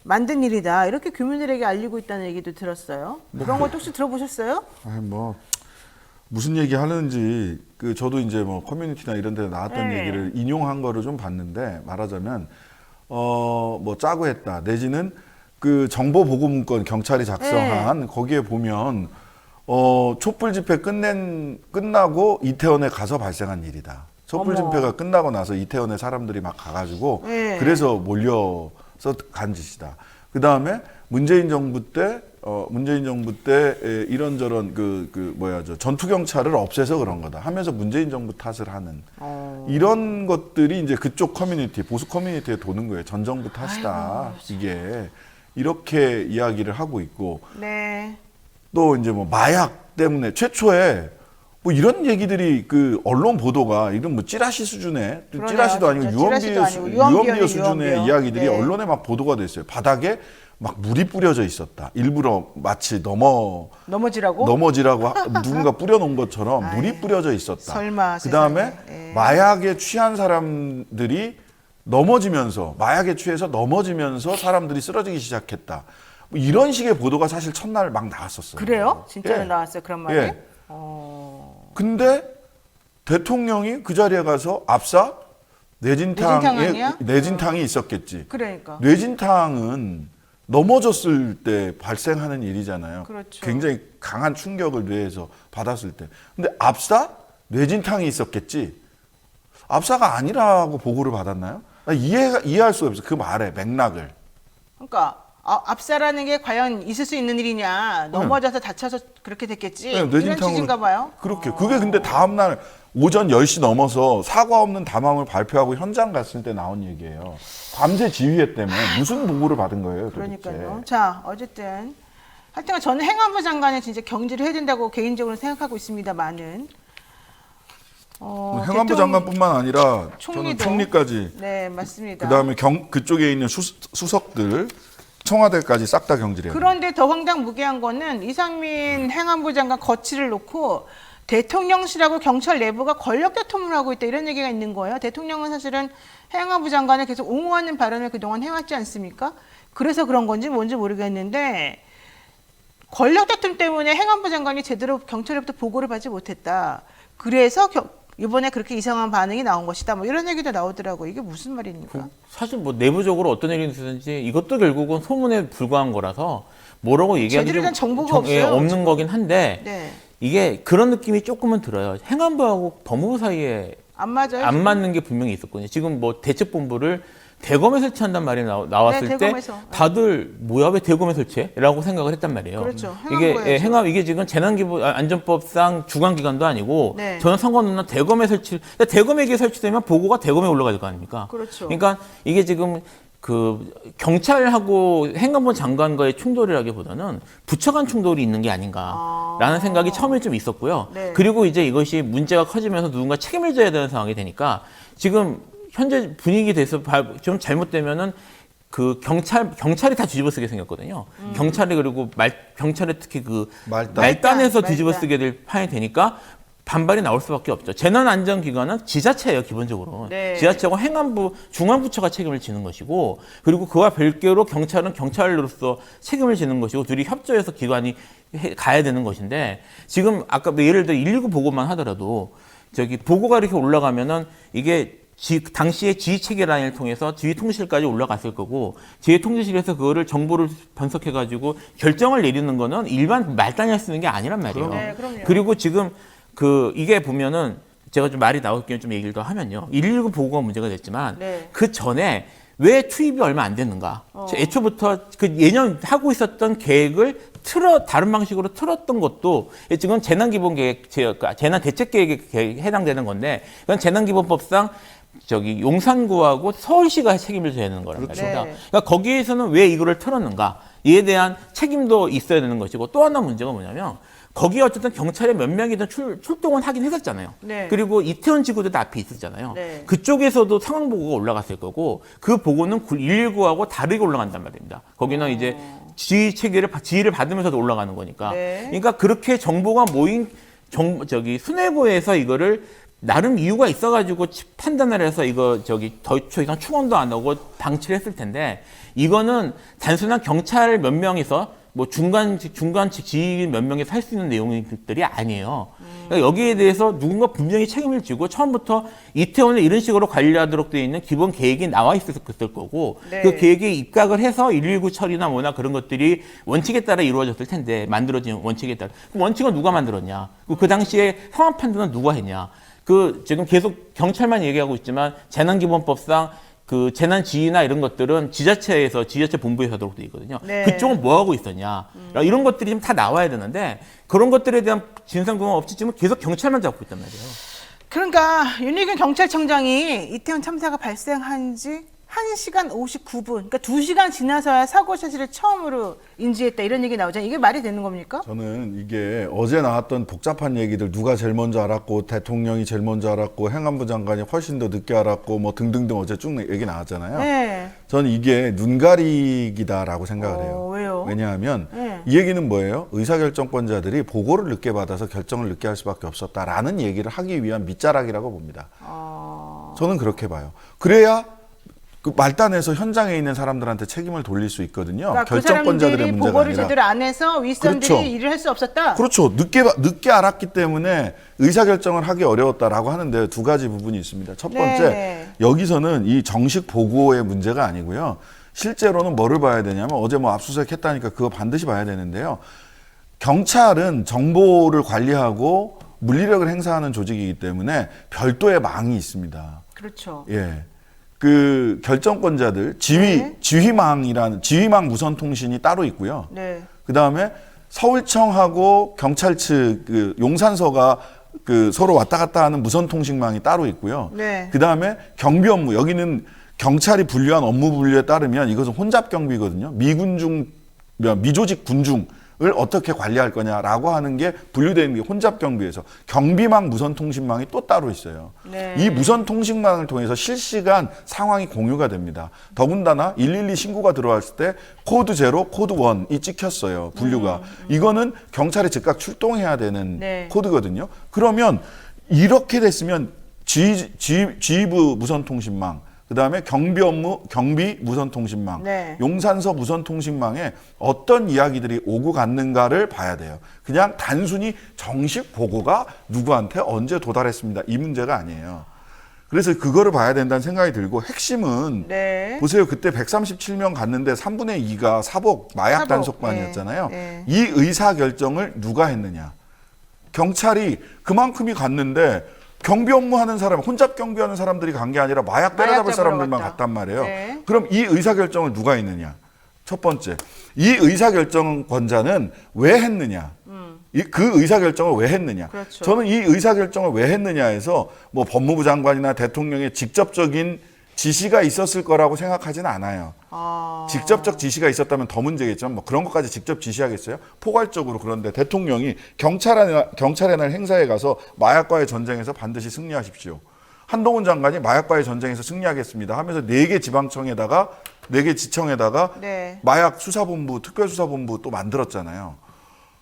만든 일이다. 이렇게 교민들에게 알리고 있다는 얘기도 들었어요. 그런 것도 혹시 들어보셨어요? 아니 뭐 무슨 얘기 하는지 저도 이제 뭐 커뮤니티나 이런 데 나왔던 네. 얘기를 인용한 거를 좀 봤는데, 말하자면 뭐 짜고 했다 내지는 그 정보 보고 문건 경찰이 작성한 거기에 보면 촛불 집회 끝나고 이태원에 가서 발생한 일이다. 촛불 어머. 집회가 끝나고 나서 이태원에 사람들이 막 가가지고 네. 그래서 몰려서 간 짓이다. 그 다음에 문재인 정부 때 이런저런 전투 경찰을 없애서 그런 거다 하면서 문재인 정부 탓을 하는 이런 것들이 이제 그쪽 커뮤니티, 보수 커뮤니티에 도는 거예요. 전 정부 탓이다. 이게 이렇게 이야기를 하고 있고, 네. 또 이제 뭐 마약 때문에 최초에 뭐 이런 얘기들이 그 언론 보도가 이런 뭐 찌라시 수준의, 그러네요, 찌라시도 아니고 진짜. 찌라시도 아니고 유언비어 수준의 유언비어. 이야기들이 네. 언론에 막 보도가 됐어요. 바닥에 막 물이 뿌려져 있었다. 일부러 마치 넘어지라고? 넘어지라고 누군가 뿌려놓은 것처럼 아이, 물이 뿌려져 있었다. 설마 그 다음에 세상에. 예. 마약에 취한 사람들이 마약에 취해서 넘어지면서 사람들이 쓰러지기 시작했다. 뭐 이런 식의 보도가 사실 첫날 막 나왔었어요. 그래요? 진짜로 예. 나왔어요 그런 말이? 예. 근데 대통령이 그 자리에 가서 압사 뇌진탕 아니야? 뇌진탕이 있었겠지. 그러니까. 뇌진탕은 넘어졌을 때 발생하는 일이잖아요. 그렇죠. 굉장히 강한 충격을 뇌에서 받았을 때. 근데 압사? 뇌진탕이 있었겠지. 압사가 아니라고 보고를 받았나요? 나 이해할 수가 없어. 그 말의 맥락을. 그러니까 압사라는 게 과연 있을 수 있는 일이냐? 넘어져서 다쳐서 그렇게 됐겠지. 네, 이런 뇌진탕으로. 취지인가 봐요. 그렇게. 그게 근데 다음날 오전 10시 넘어서 사과 없는 담화를 발표하고 현장 갔을 때 나온 얘기예요. 밤새 지휘회 때문에 무슨 보고를 받은 거예요, 도대체. 그러니까요. 자, 어쨌든 하여튼 저는 행안부 장관은 진짜 경질을 해야 된다고 개인적으로 생각하고 있습니다만은 행안부 대통령- 장관뿐만 아니라 저는 총리도. 총리까지, 네, 맞습니다. 그다음에 그쪽에 있는 수석들, 청와대까지 싹 다 경질해요. 그런데 더 황당무계한 거는 이상민 행안부 장관 거취를 놓고 대통령실하고 경찰 내부가 권력 다툼을 하고 있다 이런 얘기가 있는 거예요. 대통령은 사실은 행안부 장관을 계속 옹호하는 발언을 그동안 해왔지 않습니까? 그래서 그런 건지 뭔지 모르겠는데 권력 다툼 때문에 행안부 장관이 제대로 경찰로부터 보고를 받지 못했다. 그래서 이번에 그렇게 이상한 반응이 나온 것이다. 뭐 이런 얘기도 나오더라고요. 이게 무슨 말입니까? 사실 뭐 내부적으로 어떤 일이 있었는지 이것도 결국은 소문에 불과한 거라서 뭐라고 얘기하기 제대로 된 정보가 없어요. 없는 거긴 한데 네. 이게 그런 느낌이 조금은 들어요. 행안부하고 법무부 사이에 안 맞아요. 안 지금? 맞는 게 분명히 있었거든요. 지금 뭐 대책본부를 대검에 설치한단 말이 나왔을 네, 때 대검에서. 다들 뭐야 왜 대검에 설치해? 라고 생각을 했단 말이에요. 그렇죠. 이게 행안부에서. 이게 지금 재난안전법상 주관기관도 아니고 네. 저는 상관없는 대검에 대검에 설치되면 보고가 대검에 올라갈 거 아닙니까? 그렇죠. 그러니까 이게 지금 그 경찰하고 행안부 장관과의 충돌이라기보다는 부처 간 충돌이 있는 게 아닌가라는 생각이 처음에 좀 있었고요. 네. 그리고 이제 이것이 문제가 커지면서 누군가 책임을 져야 되는 상황이 되니까 지금 현재 분위기 돼서 좀 잘못되면은 그 경찰이 다 뒤집어 쓰게 생겼거든요. 경찰이 그리고 경찰이 특히 그 말단에서 말단. 뒤집어 쓰게 될 판이 되니까 반발이 나올 수밖에 없죠. 재난안전기관은 지자체예요, 기본적으로. 네. 지자체하고 행안부, 중앙부처가 책임을 지는 것이고, 그리고 그와 별개로 경찰은 경찰로서 책임을 지는 것이고, 둘이 협조해서 기관이 가야 되는 것인데, 지금 아까 뭐 예를 들어 119 보고만 하더라도, 보고가 이렇게 올라가면은 이게 당시에 지휘체계 라인을 통해서 지휘통실까지 올라갔을 거고, 지휘통제실에서 그거를 정보를 분석해가지고 결정을 내리는 거는 일반 말단이 할 수 있는 게 아니란 말이에요. 네, 그럼요. 그리고 지금 이게 보면은 제가 좀 말이 나올 겸 좀 얘기를 더 하면요. 119 보고가 문제가 됐지만 네. 그 전에 왜 투입이 얼마 안 됐는가? 애초부터 그 예년 하고 있었던 계획을 다른 방식으로 틀었던 것도 지금 재난기본계획, 재난대책계획에 해당되는 건데 그건 재난기본법상 용산구하고 서울시가 책임을 져야 되는 거란 그렇죠. 말입니다. 네. 그러니까 거기에서는 왜 이거를 틀었는가? 이에 대한 책임도 있어야 되는 것이고 또 하나 문제가 뭐냐면 거기에 어쨌든 경찰의 몇 명이든 출동은 하긴 했었잖아요. 네. 그리고 이태원 지구대도 앞에 있었잖아요. 네. 그쪽에서도 상황 보고가 올라갔을 거고 그 보고는 119하고 다르게 올라간단 말입니다. 거기는 이제 지휘를 받으면서도 올라가는 거니까. 네. 그러니까 그렇게 정보가 모인 수뇌부에서 이거를 나름 이유가 있어가지고 판단을 해서 이거 더 이상 충원도 안 하고 방치를 했을 텐데 이거는 단순한 경찰 몇 명이서 뭐 중간직 지휘 몇 명이 할 수 있는 내용들이 아니에요. 그러니까 여기에 대해서 누군가 분명히 책임을 지고 처음부터 이태원을 이런 식으로 관리하도록 되어 있는 기본 계획이 나와 있었을 거고 네. 그 계획에 입각을 해서 119 처리나 뭐나 그런 것들이 원칙에 따라 이루어졌을 텐데 만들어진 원칙에 따라 그 원칙은 누가 만들었냐? 그 당시에 상황 판단은 누가 했냐? 지금 계속 경찰만 얘기하고 있지만 재난기본법상 그 재난 지휘나 이런 것들은 지자체 본부에서 하도록 되어 있거든요. 네. 그쪽은 뭐 하고 있었냐. 이런 것들이 좀 다 나와야 되는데 그런 것들에 대한 진상규명 없이 지금 계속 경찰만 잡고 있단 말이에요. 그러니까 윤희근 경찰청장이 이태원 참사가 발생한 지 1시간 59분, 그러니까 2시간 지나서야 사고 사실을 처음으로 인지했다 이런 얘기 나오잖아요. 이게 말이 되는 겁니까? 저는 이게 어제 나왔던 복잡한 얘기들 누가 제일 먼저 알았고 대통령이 제일 먼저 알았고 행안부 장관이 훨씬 더 늦게 알았고 뭐 등등등 어제 쭉 얘기 나왔잖아요. 네. 저는 이게 눈가리기다라고 생각을 해요. 왜요? 왜냐하면 네. 이 얘기는 뭐예요? 의사결정권자들이 보고를 늦게 받아서 결정을 늦게 할 수밖에 없었다라는 얘기를 하기 위한 밑자락이라고 봅니다. 저는 그렇게 봐요. 그래야 그 말단에서 현장에 있는 사람들한테 책임을 돌릴 수 있거든요. 그러니까 결정권자들의 그 사람들이 문제가 보고를 아니라. 제대로 안 해서 윗선들이 그렇죠. 일을 할 수 없었다. 그렇죠. 늦게 알았기 때문에 의사결정을 하기 어려웠다라고 하는데 두 가지 부분이 있습니다. 첫 번째, 네. 여기서는 이 정식 보고의 문제가 아니고요. 실제로는 뭐를 봐야 되냐면 어제 뭐 압수수색 했다니까 그거 반드시 봐야 되는데요. 경찰은 정보를 관리하고 물리력을 행사하는 조직이기 때문에 별도의 망이 있습니다. 그렇죠. 예. 그 결정권자들 지휘망 무선 통신이 따로 있고요. 네. 그다음에 서울청하고 경찰 측 그 용산서가 그 서로 왔다 갔다 하는 무선 통신망이 따로 있고요. 네. 그다음에 경비 업무 여기는 경찰이 분류한 업무 분류에 따르면 이것은 혼잡 경비거든요. 미조직 군중을 어떻게 관리할 거냐라고 하는 게 분류되어 있는 게 혼잡 경비에서 경비망 무선 통신망이 또 따로 있어요. 네. 이 무선 통신망을 통해서 실시간 상황이 공유가 됩니다. 더군다나 112 신고가 들어왔을 때 코드 0, 코드 1이 찍혔어요. 분류가. 이거는 경찰이 즉각 출동해야 되는 네. 코드거든요. 그러면 이렇게 됐으면 지휘부 무선 통신망 그다음에 경비 무선 통신망, 네. 용산서 무선 통신망에 어떤 이야기들이 오고 갔는가를 봐야 돼요. 그냥 단순히 정식 보고가 누구한테 언제 도달했습니다. 이 문제가 아니에요. 그래서 그거를 봐야 된다는 생각이 들고 핵심은 네. 보세요. 그때 137명 갔는데 3분의 2가 사복 마약 사복. 단속반이었잖아요. 네. 이 의사 결정을 누가 했느냐? 경찰이 그만큼이 갔는데 경비 업무하는 사람, 혼잡 경비하는 사람들이 간 게 아니라 마약 때려잡을 사람들만 갔다. 갔단 말이에요. 네. 그럼 이 의사결정을 누가 했느냐? 첫 번째, 이 의사결정권자는 왜 했느냐? 그 의사결정을 왜 했느냐? 그렇죠. 저는 이 의사결정을 왜 했느냐에서 뭐 법무부 장관이나 대통령의 직접적인 지시가 있었을 거라고 생각하지는 않아요. 직접적 지시가 있었다면 더 문제겠지만 뭐 그런 것까지 직접 지시하겠어요? 포괄적으로. 그런데 대통령이 경찰의 날 행사에 가서 마약과의 전쟁에서 반드시 승리하십시오. 한동훈 장관이 마약과의 전쟁에서 승리하겠습니다 하면서 4개 지방청에다가 4개 지청에다가 네. 마약 수사본부, 특별수사본부 또 만들었잖아요.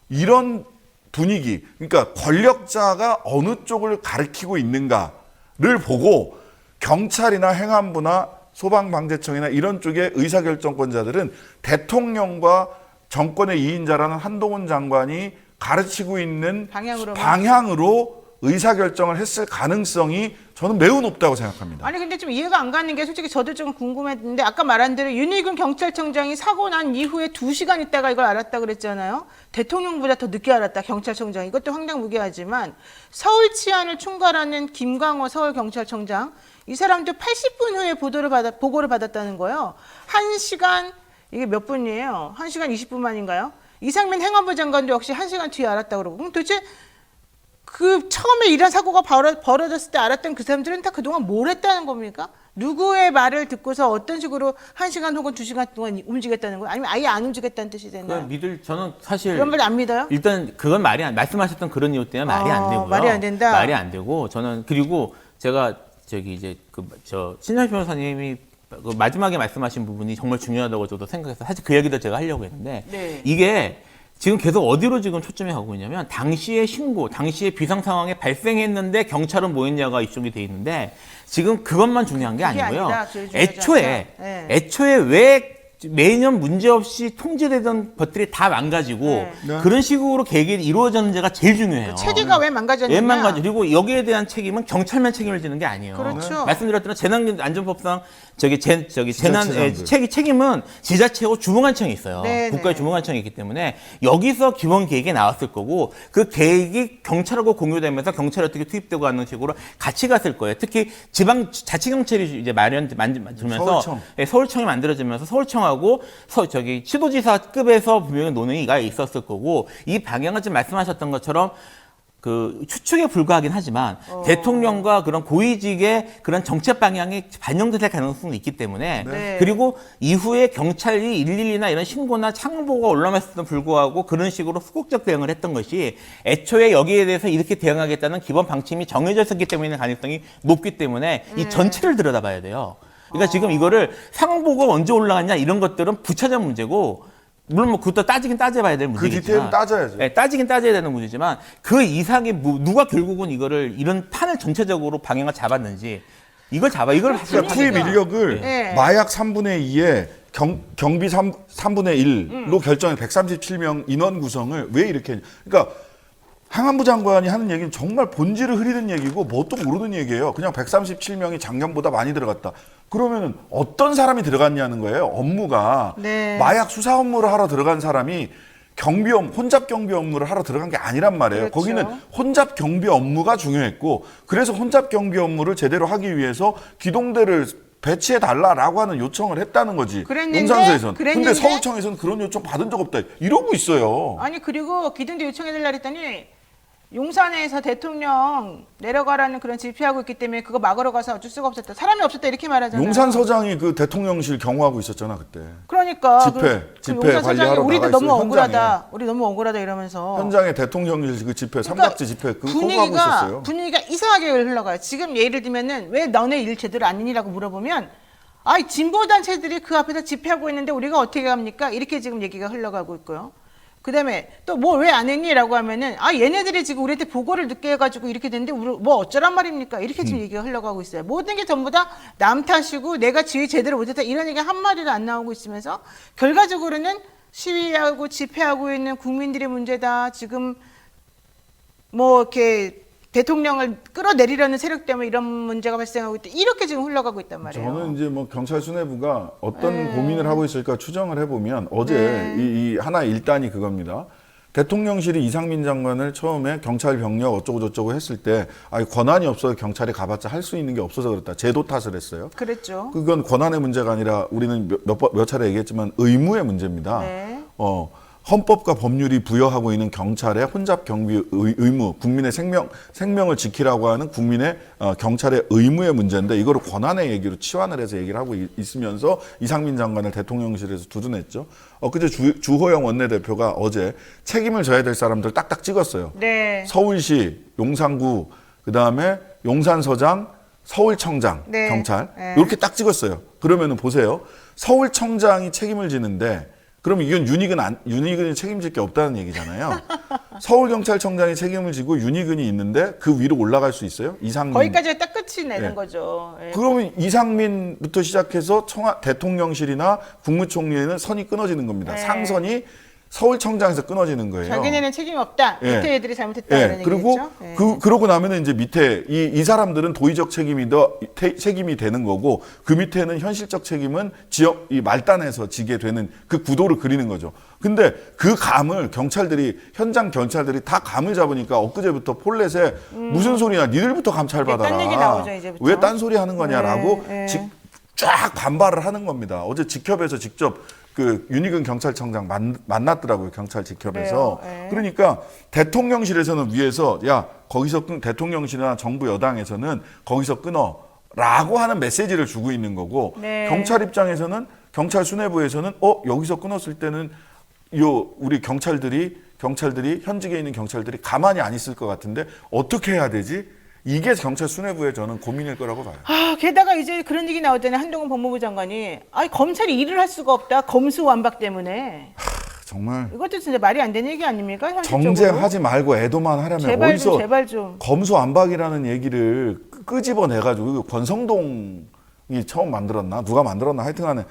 이런 분위기, 그러니까 권력자가 어느 쪽을 가리키고 있는가를 보고 경찰이나 행안부나 소방방재청이나 이런 쪽의 의사결정권자들은 대통령과 정권의 2인자라는 한동훈 장관이 가르치고 있는 방향으로 의사결정을 했을 가능성이 저는 매우 높다고 생각합니다. 아니 근데 좀 이해가 안 가는 게 솔직히 저도 좀 궁금했는데 아까 말한 대로 윤희근 경찰청장이 사고 난 이후에 2시간 있다가 이걸 알았다 그랬잖아요. 대통령보다 더 늦게 알았다 경찰청장. 이것도 황당무계하지만 서울 치안을 총괄하는 김광호 서울경찰청장 이 사람도 80분 후에 보고를 받았다는 거예요. 1시간 이게 몇 분이에요? 1시간 20분 만인가요? 이상민 행안부 장관도 역시 1시간 뒤에 알았다고 그러고 그럼 도대체 그 처음에 이런 사고가 벌어졌을 때 알았던 그 사람들은 다 그동안 뭘 했다는 겁니까? 누구의 말을 듣고서 어떤 식으로 1시간 혹은 2시간 동안 움직였다는 거예요? 아니면 아예 안 움직였다는 뜻이 되나요? 저는 사실 그런 말 안 믿어요? 일단 그건 말씀하셨던 그런 이유 때문에 말이 안 되고요. 말이 안 된다. 말이 안 되고 저는 그리고 제가 신현 변호사님이 그 마지막에 말씀하신 부분이 정말 중요하다고 저도 생각해서 사실 그 얘기도 제가 하려고 했는데 네. 이게 지금 계속 어디로 지금 초점이 가고 있냐면 당시의 신고, 당시의 비상 상황이 발생했는데 경찰은 뭐 했냐가 이쪽이 돼 있는데 지금 그것만 중요한 게 그게 아니고요. 아니다. 제일 중요하지 애초에 않다. 네. 애초에 왜 매년 문제없이 통제되던 것들이 다 망가지고 네. 네. 그런 식으로 계획이 이루어졌는지가 제일 중요해요. 체계가 왜 망가졌느냐? 왜 망가지? 그리고 여기에 대한 책임은 경찰만 책임을 지는 게 아니에요. 그렇죠. 말씀드렸던 재난안전법상 재난 지자체장들. 책임은 지자체하고 주무관청이 있어요. 네, 국가의 네. 주무관청이 있기 때문에 여기서 기본 계획이 나왔을 거고 그 계획이 경찰하고 공유되면서 경찰이 어떻게 투입되고 하는 식으로 같이 갔을 거예요. 특히 지방 자치경찰이 이제 만들면서 서울청. 서울청이 만들어지면서 서울청하고 시도지사급에서 분명히 논의가 있었을 거고 이 방향은 지금 말씀하셨던 것처럼 그 추측에 불과하긴 하지만 대통령과 그런 고위직의 그런 정책 방향이 반영될 가능성이 있기 때문에 네. 그리고 이후에 경찰이 112나 이런 신고나 창보가 올라왔음에도 불구하고 그런 식으로 소극적 대응을 했던 것이 애초에 여기에 대해서 이렇게 대응하겠다는 기본 방침이 정해져 있었기 때문에 가능성이 높기 때문에 이 전체를 들여다봐야 돼요. 그러니까 지금 이거를 상황보고가 언제 올라갔냐 이런 것들은 부차적 문제고 물론 뭐 그것도 따지긴 따져봐야 될 그 문제겠지만 디테일은 따져야죠. 네, 따지긴 따져야 되는 문제지만 그 이상의 누가 결국은 이거를 이런 판을 전체적으로 방향을 잡았는지 이걸 그러니까 투입 인력을 네. 마약 3분의 2에 경비 3분의 1로 결정해 137명 인원 구성을 왜 이렇게 했냐. 그러니까 행안부 장관이 하는 얘기는 정말 본질을 흐리는 얘기고 뭣도 모르는 얘기예요. 그냥 137명이 작년보다 많이 들어갔다. 그러면 어떤 사람이 들어갔냐는 거예요. 업무가. 네. 마약 수사 업무를 하러 들어간 사람이 혼잡 경비 업무를 하러 들어간 게 아니란 말이에요. 그렇죠. 거기는 혼잡 경비 업무가 중요했고 그래서 혼잡 경비 업무를 제대로 하기 위해서 기동대를 배치해 달라라고 하는 요청을 했다는 거지. 용산서에서는. 근데 서울청에서는 그런 요청 받은 적 없다. 이러고 있어요. 아니 그리고 기둥대 요청해달라 했더니 용산에서 대통령 내려가라는 그런 지피하고 있기 때문에 그거 막으러 가서 어쩔 수가 없었다. 사람이 없었다 이렇게 말하잖아요. 용산서장이 그 대통령실 경호하고 있었잖아 그때. 그러니까 집회 용산 서장이 관리하러 우리도 나가 너무 있어요, 억울하다. 우리 너무 억울하다 이러면서 현장에 대통령실 그 집회 삼각지 집회 그거 하고 있었어요. 분위기가 이상하게 흘러가요. 지금 예를 들면은 왜 너네 일 제대로 안 했니라고 물어보면 아이 진보 단체들이 그 앞에서 집회하고 있는데 우리가 어떻게 합니까? 이렇게 지금 얘기가 흘러가고 있고요. 그다음에 또 뭐 왜 안 했니라고 하면은 아 얘네들이 지금 우리한테 보고를 늦게 해가지고 이렇게 됐는데 뭐 어쩌란 말입니까? 이렇게 지금 얘기가 흘러가고 있어요. 모든 게 전부 다 남 탓이고 내가 지휘 제대로 못했다 이런 얘기 한 마디도 안 나오고 있으면서 결과적으로는 시위하고 집회하고 있는 국민들의 문제다. 지금 뭐 이렇게 대통령을 끌어내리려는 세력 때문에 이런 문제가 발생하고 있다. 이렇게 지금 흘러가고 있단 말이에요. 저는 이제 뭐 경찰 수뇌부가 어떤 고민을 하고 있을까 추정을 해보면 어제 이 하나의 일단이 그겁니다. 대통령실이 이상민 장관을 처음에 경찰 병력 어쩌고 저쩌고 했을 때 권한이 없어서 경찰에 가봤자 할 수 있는 게 없어서 그렇다. 제도 탓을 했어요. 그랬죠. 그건 권한의 문제가 아니라 우리는 몇 차례 얘기했지만 의무의 문제입니다. 네. 헌법과 법률이 부여하고 있는 경찰의 혼잡 경비 의무, 국민의 생명을 지키라고 하는 국민의 경찰의 의무의 문제인데 이거를 권한의 얘기로 치환을 해서 얘기를 하고 있으면서 이상민 장관을 대통령실에서 두둔했죠. 그제 주호영 원내대표가 어제 책임을 져야 될 사람들 딱딱 찍었어요. 네. 서울시, 용산구, 그다음에 용산서장, 서울청장, 네. 경찰 네. 이렇게 딱 찍었어요. 그러면은 보세요. 서울청장이 책임을 지는데 그러면 이건 윤희근이 책임질 게 없다는 얘기잖아요. 서울경찰청장이 책임을 지고 윤희근이 있는데 그 위로 올라갈 수 있어요? 이상민. 거기까지 딱 끝이 내는 네. 거죠. 예. 그러면 이상민부터 시작해서 대통령실이나 국무총리에는 선이 끊어지는 겁니다. 네. 상선이 서울청장에서 끊어지는 거예요. 자기네는 책임 없다. 예. 밑에 애들이 잘못했다. 예. 이런 그리고 얘기겠죠. 예. 그러고 나면은 이제 밑에 이 사람들은 도의적 책임이 되는 거고 그 밑에는 현실적 책임은 지역 이 말단에서 지게 되는 그 구도를 그리는 거죠. 근데 그 감을 현장 경찰들이 다 감을 잡으니까 엊그제부터 폴렛에 무슨 소리야? 니들부터 감찰 받아라. 딴 얘기 나오죠, 이제부터. 왜 딴 소리 하는 거냐라고 네, 네. 쫙 반발을 하는 겁니다. 어제 직협에서 직접 그 윤희근 경찰청장 만났더라고요. 경찰 직협에서. 그래요? 네. 그러니까 대통령실에서는 위에서 거기서 대통령실이나 정부 여당에서는 거기서 끊어라고 하는 메시지를 주고 있는 거고 네. 경찰 입장에서는 경찰 수뇌부에서는 여기서 끊었을 때는 우리 경찰들이 현직에 있는 경찰들이 가만히 안 있을 것 같은데 어떻게 해야 되지? 이게 경찰 수뇌부의 저는 고민일 거라고 봐요. 게다가 이제 그런 얘기 나오잖아요. 한동훈 법무부 장관이 검찰이 일을 할 수가 없다. 검수완박 때문에. 정말 이것도 진짜 말이 안 되는 얘기 아닙니까? 현실적으로. 정쟁하지 말고 애도만 하려면 제발 좀 어디서 제발 좀. 검수안박이라는 얘기를 끄집어내가지고 권성동이 처음 만들었나 누가 만들었나 하여튼간에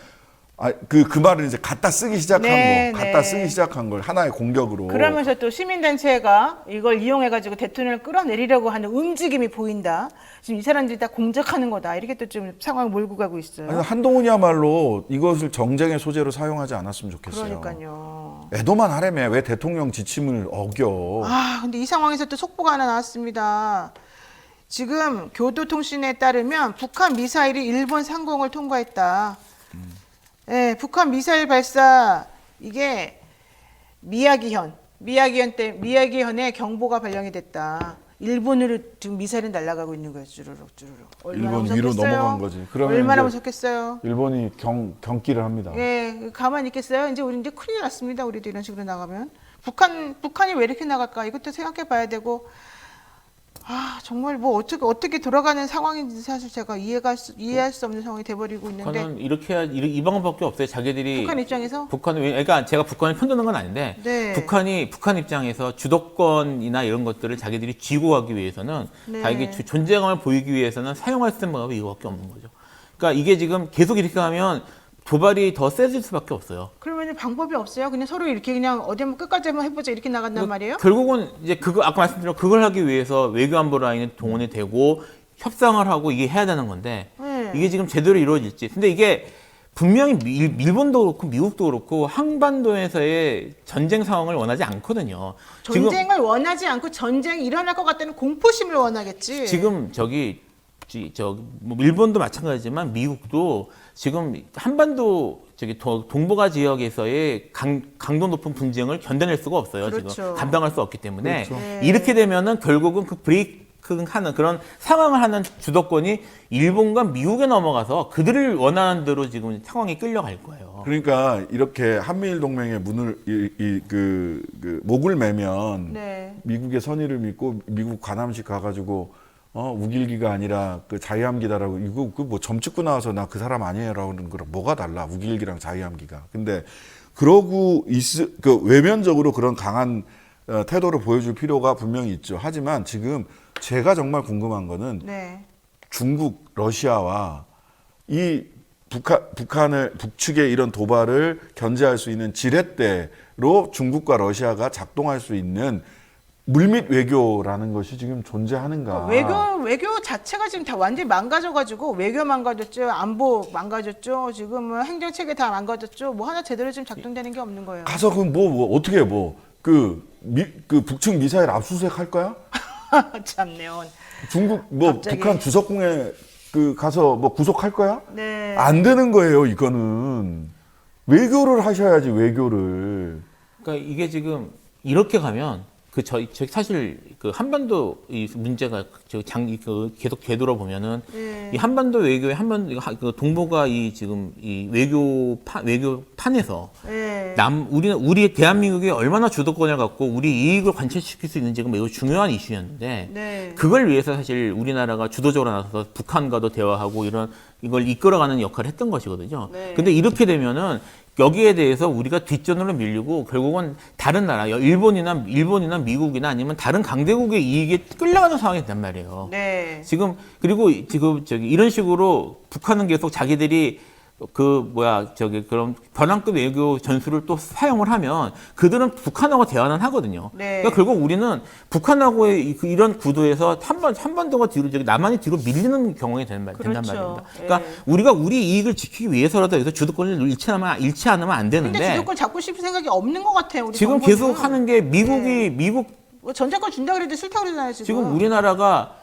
그 말을 이제 갖다 쓰기 시작한 네, 거, 갖다 네. 쓰기 시작한 걸 하나의 공격으로. 그러면서 또 시민단체가 이걸 이용해가지고 대통령을 끌어내리려고 하는 움직임이 보인다. 지금 이 사람들이 다 공작하는 거다. 이렇게 또 좀 상황을 몰고 가고 있어요. 아니, 한동훈이야말로 이것을 정쟁의 소재로 사용하지 않았으면 좋겠어요. 그러니까요. 애도만 하려면 왜 대통령 지침을 어겨? 근데 이 상황에서 또 속보가 하나 나왔습니다. 지금 교도통신에 따르면 북한 미사일이 일본 상공을 통과했다. 네, 북한 미사일 발사 이게 미야기현의 경보가 발령이 됐다. 일본으로 지금 미사일이 날아가고 있는 거예요. 쭈르륵. 얼마나 일본 위로 무섭겠어요? 넘어간 거지. 그러면 얼마나 이제 무섭겠어요? 일본이 경기를 합니다. 예, 가만히 있겠어요? 이제 우리 이제 큰일 났습니다. 우리도 이런 식으로 나가면 북한이 왜 이렇게 나갈까? 이것도 생각해-봐야 되고. 정말 뭐 어떻게 돌아가는 상황인지 사실 제가 이해할 수 없는 상황이 돼버리고 있는데. 북한은 이렇게 이 방법밖에 없어요. 자기들이 북한 입장에서? 그러니까 제가 북한을 편드는 건 아닌데 네. 북한 입장에서 주도권이나 이런 것들을 자기들이 쥐고 가기 위해서는 네. 자기 존재감을 보이기 위해서는 사용할 수 있는 방법이 이거밖에 없는 거죠. 그러니까 이게 지금 계속 이렇게 하면 도발이 더 세질 수밖에 없어요. 그러면 방법이 없어요? 그냥 서로 이렇게 그냥 어디 한번 끝까지 한번 해보자 이렇게 나간단 말이에요? 결국은 이제 아까 말씀드린 그걸 하기 위해서 외교안보 라인에 동원이 되고 협상을 하고 이게 해야 되는 건데 네. 이게 지금 제대로 이루어질지. 근데 이게 분명히 일본도 그렇고 미국도 그렇고 한반도에서의 전쟁 상황을 원하지 않거든요. 전쟁을 원하지 않고 전쟁이 일어날 것 같다는 공포심을 원하겠지. 지금 뭐 일본도 마찬가지지만 미국도 지금 한반도 동북아 지역에서의 강도 높은 분쟁을 견뎌낼 수가 없어요. 그렇죠. 지금 감당할 수 없기 때문에 그렇죠. 네. 이렇게 되면은 결국은 그 브레이크하는 그런 상황을 하는 주도권이 일본과 미국에 넘어가서 그들을 원하는 대로 지금 상황이 끌려갈 거예요. 그러니까 이렇게 한미일 동맹의 문을 목을 매면 네. 미국의 선의를 믿고 미국 관함식 가가지고 우길기가 아니라 그 자위함기다라고 이거 뭐 점 찍고 나와서 나 그 사람 아니에요라고 하는 거랑 뭐가 달라 우길기랑 자위함기가. 근데 그러고 그 외면적으로 그런 강한 태도를 보여줄 필요가 분명히 있죠. 하지만 지금 제가 정말 궁금한 거는 네. 중국, 러시아와 이 북측의 이런 도발을 견제할 수 있는 지렛대로 중국과 러시아가 작동할 수 있는 물밑 외교라는 것이 지금 존재하는가? 외교 자체가 지금 다 완전히 망가져가지고 외교 망가졌죠, 안보 망가졌죠, 지금 행정 체계 다 망가졌죠. 뭐 하나 제대로 지금 작동되는 게 없는 거예요. 가서 어떻게 그 북측 미사일 압수수색 할 거야? 참네요. 중국 갑자기. 북한 주석궁에 가서 구속할 거야? 네. 안 되는 거예요. 이거는 외교를 하셔야지 외교를. 그러니까 이게 지금 이렇게 가면 사실 그 한반도 이 문제가 계속 되돌아보면은 이 한반도 외교의 그 동북아 지금 이 외교판에서 네. 우리 대한민국이 얼마나 주도권을 갖고 우리 이익을 관철시킬 수 있는지가 매우 중요한 이슈였는데 네. 그걸 위해서 사실 우리나라가 주도적으로 나서서 북한과도 대화하고 이걸 이끌어가는 역할을 했던 것이거든요. 네. 근데 이렇게 되면은 여기에 대해서 우리가 뒷전으로 밀리고 결국은 다른 나라, 일본이나 미국이나 아니면 다른 강대국의 이익에 끌려가는 상황이 된단 말이에요. 네. 그리고 이런 식으로 북한은 계속 자기들이 그런 변환급 외교 전술을 또 사용을 하면 그들은 북한하고 대화는 하거든요. 네. 그러니까 결국 우리는 북한하고의 이런 구도에서 한반도가 뒤로 남한이 뒤로 밀리는 경우가 된단 그렇죠. 말입니다. 그러니까 네. 우리가 우리 이익을 지키기 위해서라도 여기서 주도권을 잃지 않으면 안 되는데 근데 주도권 잡고 싶은 생각이 없는 것 같아요. 우리 지금 정부는. 계속 하는 게 미국 뭐 전쟁권 준다 그래도 싫다고 그러잖아요. 지금 우리나라가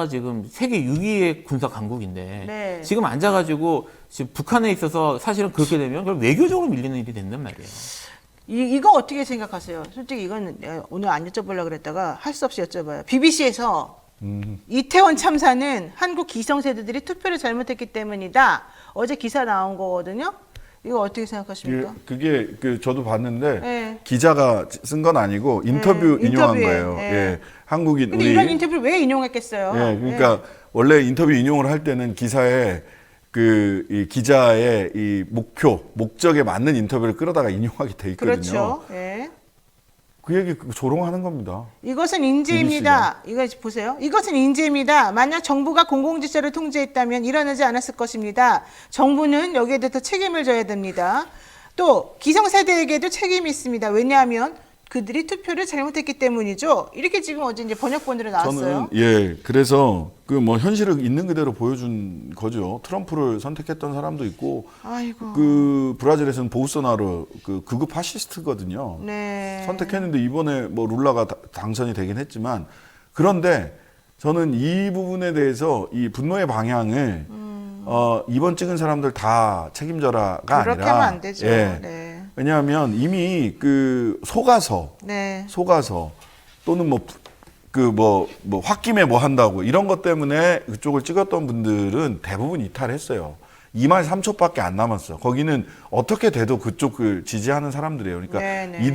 지금 세계 6위의 군사 강국인데 네. 지금 앉아가지고 지금 북한에 있어서 사실은 그렇게 되면 그걸 외교적으로 밀리는 일이 된단 말이에요. 이거 어떻게 생각하세요? 솔직히 이건 내가 오늘 안 여쭤보려고 그랬다가 할 수 없이 여쭤봐요. BBC에서 이태원 참사는 한국 기성세대들이 투표를 잘못했기 때문이다. 어제 기사 나온 거거든요. 이거 어떻게 생각하십니까? 그게 저도 봤는데 네. 기자가 쓴 건 아니고 인터뷰 네, 인용한 인터뷰에, 거예요. 네. 예. 한국인 근데 이런 인터뷰를 왜 인용했겠어요? 예, 그러니까 원래 인터뷰 인용을 할 때는 기사에 이 기자의 이 목적에 맞는 인터뷰를 끌어다가 인용하게 돼 있거든요. 그렇죠. 예. 그 얘기 조롱하는 겁니다. 이것은 인재입니다. 이거 보세요. 이것은 인재입니다. 만약 정부가 공공지사를 통제했다면 일어나지 않았을 것입니다. 정부는 여기에 대해서 책임을 져야 됩니다. 또 기성세대에게도 책임이 있습니다. 왜냐하면 그들이 투표를 잘못했기 때문이죠. 이렇게 지금 어제 이제 번역본으로 나왔어요. 저는 그래서 그 뭐 현실을 있는 그대로 보여준 거죠. 트럼프를 선택했던 사람도 있고, 아이고. 그 브라질에서는 보우소나로 그 극우 파시스트거든요. 네. 선택했는데 이번에 뭐 룰라가 당선이 되긴 했지만, 그런데 저는 이 부분에 대해서 이 분노의 방향을 이번 찍은 사람들 다 책임져라가 그렇게 아니라 하면 안 되죠. 예. 네. 왜냐하면 이미 그 속아서 네. 또는 뭐 홧김에 뭐 한다고 이런 것 때문에 그쪽을 찍었던 분들은 대부분 이탈했어요. 2만 3초밖에 안 남았어. 거기는 어떻게 돼도 그쪽을 지지하는 사람들이에요. 그러니까 네네.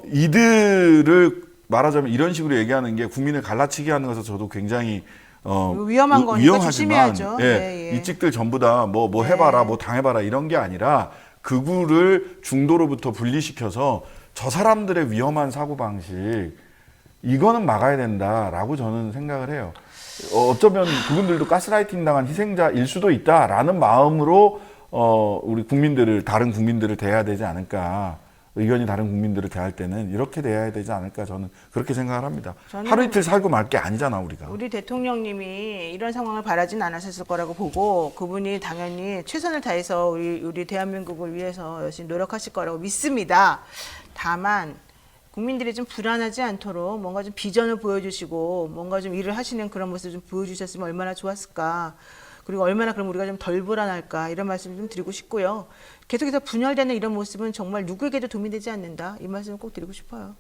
이들을 말하자면 이런 식으로 얘기하는 게 국민을 갈라치기 하는 것에서 저도 굉장히 위험한 거니까 조심해야죠. 예, 예, 예. 이 찍들 전부 다 뭐 해봐라, 뭐 당해봐라 이런 게 아니라 극우를 중도로부터 분리시켜서 저 사람들의 위험한 사고 방식 이거는 막아야 된다라고 저는 생각을 해요. 어쩌면 그분들도 가스라이팅 당한 희생자일 수도 있다라는 마음으로 우리 다른 국민들을 대해야 되지 않을까. 의견이 다른 국민들을 대할 때는 이렇게 대해야 되지 않을까 저는 그렇게 생각을 합니다. 하루 이틀 살고 말 게 아니잖아 우리가. 우리 대통령님이 이런 상황을 바라진 않았을 거라고 보고 그분이 당연히 최선을 다해서 우리 대한민국을 위해서 열심히 노력하실 거라고 믿습니다. 다만 국민들이 좀 불안하지 않도록 뭔가 좀 비전을 보여주시고 뭔가 좀 일을 하시는 그런 모습을 좀 보여주셨으면 얼마나 좋았을까. 그리고 얼마나 그럼 우리가 좀 덜 불안할까 이런 말씀 좀 드리고 싶고요. 계속해서 분열되는 이런 모습은 정말 누구에게도 도움이 되지 않는다. 이 말씀을 꼭 드리고 싶어요.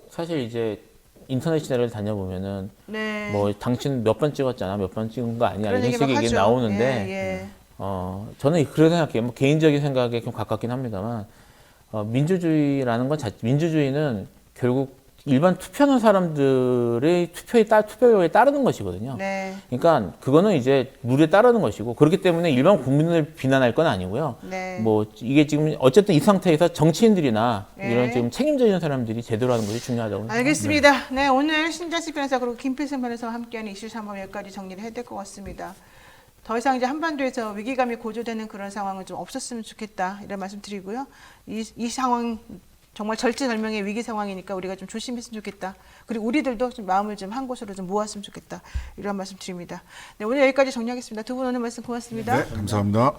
사실 이제 인터넷 시대를 다녀보면은 네. 뭐 당신 몇 번 찍었잖아, 몇 번 찍은 거 아니야 그런 이런 얘기 막 식의 얘기 하죠. 나오는데 예, 예. 저는 그렇게 생각해요. 뭐 개인적인 생각에 좀 가깝긴 합니다만 민주주의라는 건 민주주의는 결국 일반 투표하는 사람들의 투표율에 따르는 것이거든요. 네. 그러니까 그거는 이제 룰에 따르는 것이고 그렇기 때문에 일반 국민을 비난할 건 아니고요. 네. 뭐 이게 지금 어쨌든 이 상태에서 정치인들이나 네. 이런 지금 책임져 있는 사람들이 제대로 하는 것이 중요하다고 생각합니다. 알겠습니다. 네, 오늘 신자식 변호사 그리고 김필승 변호사와 함께하는 이슈 3화 여기까지 정리를 해야 될 것 같습니다. 더 이상 이제 한반도에서 위기감이 고조되는 그런 상황은 좀 없었으면 좋겠다 이런 말씀 드리고요. 이 상황 정말 절체절명의 위기 상황이니까 우리가 좀 조심했으면 좋겠다. 그리고 우리들도 좀 마음을 좀 한 곳으로 좀 모았으면 좋겠다. 이런 말씀 드립니다. 네, 오늘 여기까지 정리하겠습니다. 두 분 오늘 말씀 고맙습니다. 네, 감사합니다.